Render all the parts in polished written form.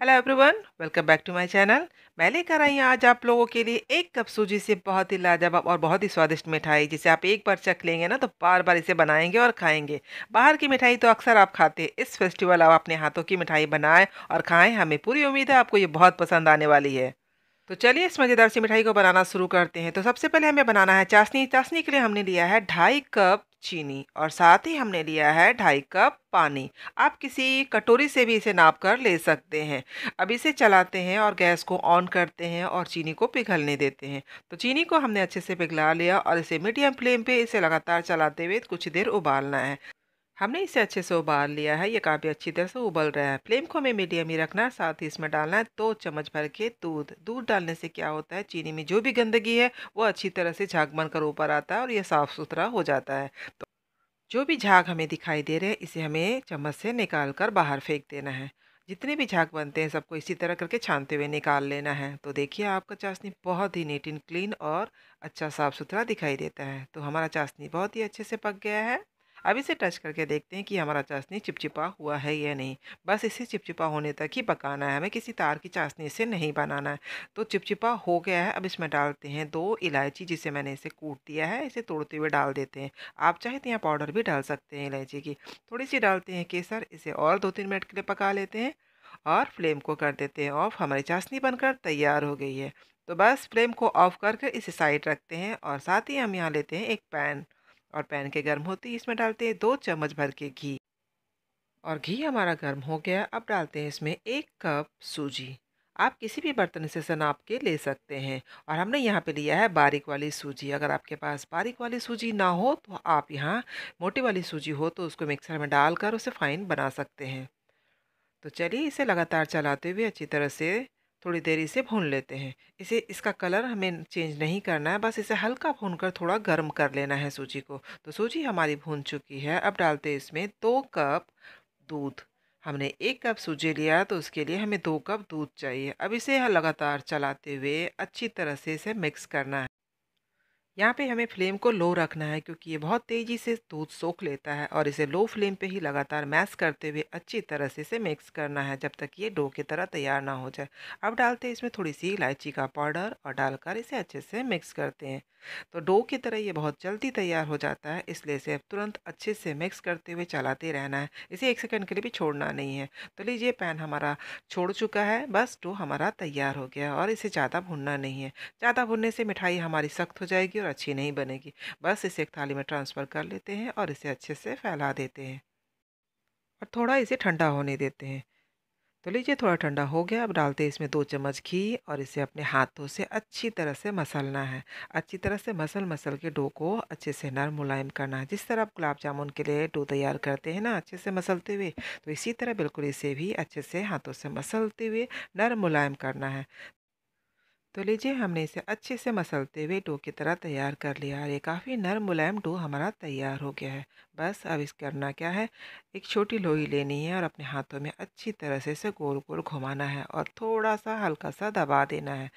Hello everyone, welcome back to my channel. मैं लेकर आई हूँ आज आप लोगों के लिए 1 कप सूजी से बहुत ही लाजवाब और बहुत ही स्वादिष्ट मिठाई, जिसे आप एक बार चख लेंगे ना तो बार बार इसे बनाएंगे और खाएंगे। बाहर की मिठाई तो अक्सर आप खाते हैं, इस फेस्टिवल आप अपने हाथों की मिठाई बनाएं और खाएं। हमें पूरी उम्मीद है आपको ये बहुत पसंद आने वाली है। तो चलिए इस मज़ेदार सी मिठाई को बनाना शुरू करते हैं। तो सबसे पहले हमें बनाना है चाशनी। चाशनी के लिए हमने लिया है 2.5 कप चीनी और साथ ही हमने लिया है 2.5 कप पानी। आप किसी कटोरी से भी इसे नाप कर ले सकते हैं। अब इसे चलाते हैं और गैस को ऑन करते हैं और चीनी को पिघलने देते हैं। तो चीनी को हमने अच्छे से पिघला लिया और इसे मीडियम फ्लेम पे इसे लगातार चलाते हुए कुछ देर उबालना है। हमने इसे अच्छे से उबाल लिया है, ये काफ़ी अच्छी तरह से उबल रहा है। फ्लेम को हमें मीडियम ही रखना है। साथ ही इसमें डालना है 2 चम्मच भर के दूध। दूध डालने से क्या होता है, चीनी में जो भी गंदगी है वो अच्छी तरह से झाग बनकर ऊपर आता है और ये साफ़ सुथरा हो जाता है। तो जो भी झाग हमें दिखाई दे रहे हैं इसे हमें चम्मच से निकाल कर बाहर फेंक देना है। जितने भी झाग बनते हैं सबको इसी तरह करके छानते हुए निकाल लेना है। तो देखिए आपका चाशनी बहुत ही नीट एंड क्लीन और अच्छा साफ़ सुथरा दिखाई देता है। तो हमारा चाशनी बहुत ही अच्छे से पक गया है। अब इसे टच करके देखते हैं कि हमारा चाशनी चिपचिपा हुआ है या नहीं। बस इसे चिपचिपा होने तक ही पकाना है, हमें किसी तार की चाशनी से नहीं बनाना है। तो चिपचिपा हो गया है। अब इसमें डालते हैं 2 इलायची, जिसे मैंने इसे कूट दिया है, इसे तोड़ते हुए डाल देते हैं। आप चाहे तो यहाँ पाउडर भी डाल सकते हैं इलायची की। थोड़ी सी डालते हैं केसर, इसे और 2-3 मिनट के लिए पका लेते हैं और फ्लेम को कर देते हैं ऑफ। हमारी चाशनी बनकर तैयार हो गई है। तो बस फ्लेम को ऑफ करके इसे साइड रखते हैं और साथ ही हम यहाँ लेते हैं एक पैन और पैन के गर्म होते ही इसमें डालते हैं 2 चम्मच भर के घी। और घी हमारा गर्म हो गया। अब डालते हैं इसमें 1 कप सूजी। आप किसी भी बर्तन से इसे नाप के ले सकते हैं। और हमने यहाँ पे लिया है बारीक वाली सूजी। अगर आपके पास बारीक वाली सूजी ना हो तो आप यहाँ मोटी वाली सूजी हो तो उसको मिक्सर में डालकर उसे फाइन बना सकते हैं। तो चलिए इसे लगातार चलाते हुए अच्छी तरह से थोड़ी देर इसे भून लेते हैं। इसे इसका कलर हमें चेंज नहीं करना है, बस इसे हल्का भूनकर थोड़ा गर्म कर लेना है सूजी को। तो सूजी हमारी भून चुकी है। अब डालते हैं इसमें 2 कप दूध। हमने 1 कप सूजी लिया तो उसके लिए हमें 2 कप दूध चाहिए। अब इसे लगातार चलाते हुए अच्छी तरह से इसे मिक्स करना है। यहाँ पे हमें फ्लेम को लो रखना है क्योंकि ये बहुत तेज़ी से दूध सोख लेता है और इसे लो फ्लेम पे ही लगातार मैश करते हुए अच्छी तरह से इसे मिक्स करना है जब तक ये डो की तरह तैयार ना हो जाए। अब डालते हैं इसमें थोड़ी सी इलायची का पाउडर और डालकर इसे अच्छे से मिक्स करते हैं। तो डो की तरह ये बहुत जल्दी तैयार हो जाता है, इसलिए इसे तुरंत अच्छे से मिक्स करते हुए चलाते रहना है। इसे 1 सेकंड के लिए भी छोड़ना नहीं है। तो लीजिए पैन हमारा छोड़ चुका है, बस डो हमारा तैयार हो गया और इसे ज़्यादा भुनना नहीं है। ज़्यादा भुनने से मिठाई हमारी सख्त हो जाएगी और अच्छी नहीं बनेगी। बस इसे एक थाली में ट्रांसफ़र कर लेते हैं और इसे अच्छे से फैला देते हैं और थोड़ा इसे ठंडा होने देते हैं। तो लीजिए थोड़ा ठंडा हो गया। अब डालते हैं इसमें 2 चम्मच घी और इसे अपने हाथों से अच्छी तरह से मसलना है। अच्छी तरह से मसल मसल के डो को अच्छे से नरम मुलायम करना है। जिस तरह आप गुलाब जामुन के लिए डो तैयार करते हैं ना अच्छे से मसलते हुए, तो इसी तरह बिल्कुल इसे भी अच्छे से हाथों से मसलते हुए नरम मुलायम करना है। तो लीजिए हमने इसे अच्छे से मसलते हुए डो की तरह तैयार कर लिया और ये काफ़ी नरम मुलायम डो हमारा तैयार हो गया है। बस अब इस करना क्या है, एक छोटी लोई लेनी है और अपने हाथों में अच्छी तरह से इसे गोल गोल घुमाना है और थोड़ा सा हल्का सा दबा देना है।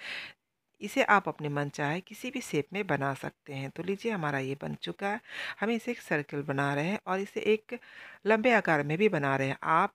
इसे आप अपने मन चाहे किसी भी शेप में बना सकते हैं। तो लीजिए हमारा ये बन चुका है। हम इसे एक सर्कल बना रहे हैं और इसे एक लंबे आकार में भी बना रहे हैं। आप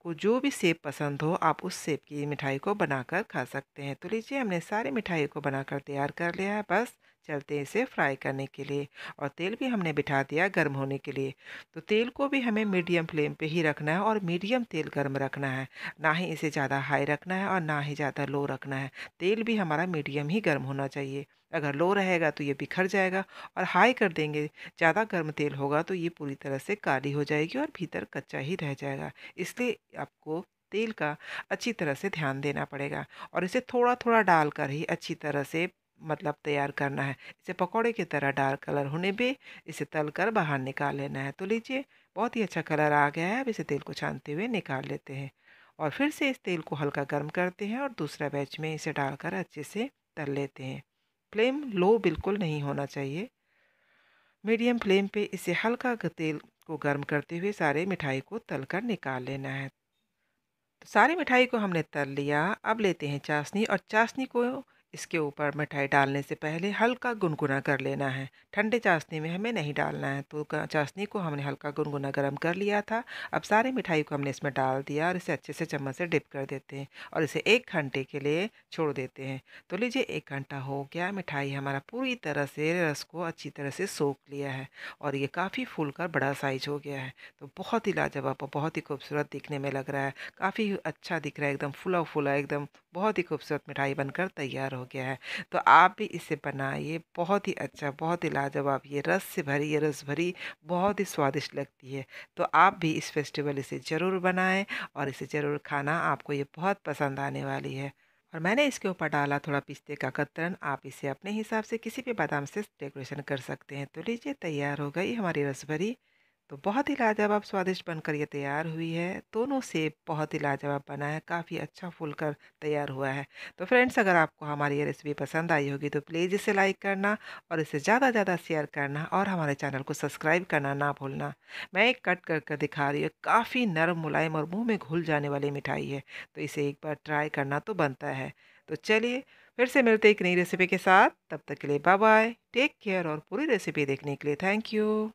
को जो भी शेप पसंद हो आप उस शेप की मिठाई को बनाकर खा सकते हैं। तो लीजिए हमने सारी मिठाई को बनाकर तैयार कर लिया है। बस चलते हैं इसे फ्राई करने के लिए और तेल भी हमने बिठा दिया गर्म होने के लिए। तो तेल को भी हमें मीडियम फ्लेम पे ही रखना है और मीडियम तेल गर्म रखना है। ना ही इसे ज़्यादा हाई रखना है और ना ही ज़्यादा लो रखना है। तेल भी हमारा मीडियम ही गर्म होना चाहिए। अगर लो रहेगा तो ये बिखर जाएगा और हाई कर देंगे, ज़्यादा गर्म तेल होगा तो ये पूरी तरह से काली हो जाएगी और भीतर कच्चा ही रह जाएगा। इसलिए आपको तेल का अच्छी तरह से ध्यान देना पड़ेगा और इसे थोड़ा-थोड़ा डालकर ही अच्छी तरह से मतलब तैयार करना है। इसे पकौड़े की तरह डार्क कलर होने पे इसे तलकर बाहर निकाल लेना है। तो लीजिए बहुत ही अच्छा कलर आ गया है। अब इसे तेल को छानते हुए निकाल लेते हैं और फिर से इस तेल को हल्का गर्म करते हैं और दूसरा बैच में इसे डालकर अच्छे से तल लेते हैं। फ्लेम लो बिल्कुल नहीं होना चाहिए। मीडियम फ्लेम पे इसे हल्का तेल को गर्म करते हुए सारे मिठाई को तलकर निकाल लेना है। तो सारी मिठाई को हमने तल लिया। अब लेते हैं चाशनी और चाशनी को इसके ऊपर मिठाई डालने से पहले हल्का गुनगुना कर लेना है। ठंडे चाशनी में हमें नहीं डालना है। तो चाशनी को हमने हल्का गुनगुना गर्म कर लिया था। अब सारे मिठाई को हमने इसमें डाल दिया और इसे अच्छे से चम्मच से डिप कर देते हैं और इसे 1 घंटे के लिए छोड़ देते हैं। तो लीजिए 1 घंटा हो गया, मिठाई हमारा पूरी तरह से रस को अच्छी तरह से सोख लिया है और ये काफ़ी फूल कर बड़ा साइज हो गया है। तो बहुत ही लाजवाब और बहुत ही खूबसूरत दिखने में लग रहा है। काफ़ी अच्छा दिख रहा है, एकदम फूला फूला, एकदम बहुत ही खूबसूरत मिठाई बनकर तैयार हो गया है। तो आप भी इसे बनाइए, बहुत ही अच्छा, बहुत ही लाजवाब, ये रस से भरी, ये रस भरी बहुत ही स्वादिष्ट लगती है। तो आप भी इस फेस्टिवल इसे ज़रूर बनाएं और इसे ज़रूर खाना, आपको ये बहुत पसंद आने वाली है। और मैंने इसके ऊपर डाला थोड़ा पिस्ते का कतरन, आप इसे अपने हिसाब से किसी भी बादाम से डेकोरेशन कर सकते हैं। तो लीजिए तैयार हो गई हमारी रसभरी। तो बहुत ही लाजवाब स्वादिष्ट बनकर ये तैयार हुई है। दोनों सेब बहुत ही लाजवाब बना है, काफ़ी अच्छा फूलकर तैयार हुआ है। तो फ्रेंड्स, अगर आपको हमारी ये रेसिपी पसंद आई होगी तो प्लीज़ इसे लाइक करना और इसे ज़्यादा ज़्यादा शेयर करना और हमारे चैनल को सब्सक्राइब करना ना भूलना। मैं एक कट कर कर दिखा रही हूँ, काफ़ी नरम मुलायम और मुंह में घुल जाने वाली मिठाई है। तो इसे एक बार ट्राई करना तो बनता है। तो चलिए फिर से मिलते एक नई रेसिपी के साथ, तब तक के लिए बाय बाय, टेक केयर और पूरी रेसिपी देखने के लिए थैंक यू।